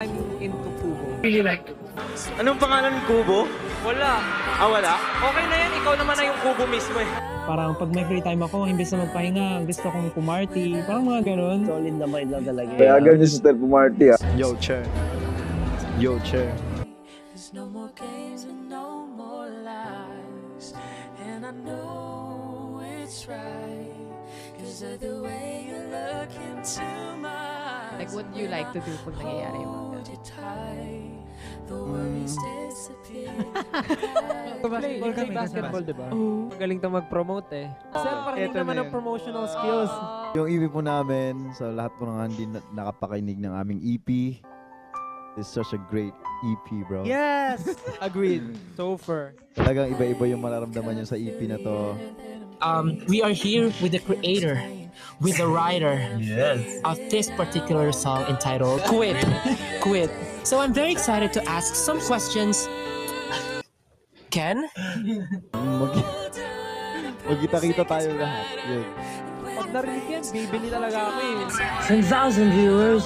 I'm into Kubo. Really like. Anong pangalan ng Kubo? Wala. Wala? Okay na yan, ikaw naman na yung Kubo mismo eh. Parang pag may free time ako, imbes na magpahinga, gusto kong pumarty. Parang mga ganun. Solid na mind lang talaga. Kaya agad niyo si Tel Pumarty Yo, chair. Yo, chair. There's no more games and no more lies. And I know it's right. Cause of the way you look into my eyes. Like, what do you like to do pag nangyayari yung mga Hold you tight. The worries disappear. Basketball kami, basketball, di ba? Magaling to mag-promote eh. Sir, parang Eto naman na ang yun. promotional skills. Yung EP po namin, sa lahat po ng hindi nakapakinig ng aming EP, is such a great EP, bro. Yes! Agreed. So far. Talagang iba-iba yung mararamdaman nyo sa EP na to. We are here with the creator, with the writer of this particular song entitled Quit. Quit. So I'm very excited to ask some questions. Ken? Magkita-kita tayo lahat. Yun. Pag narinig yan, bibili talaga ako eh. 10,000 viewers.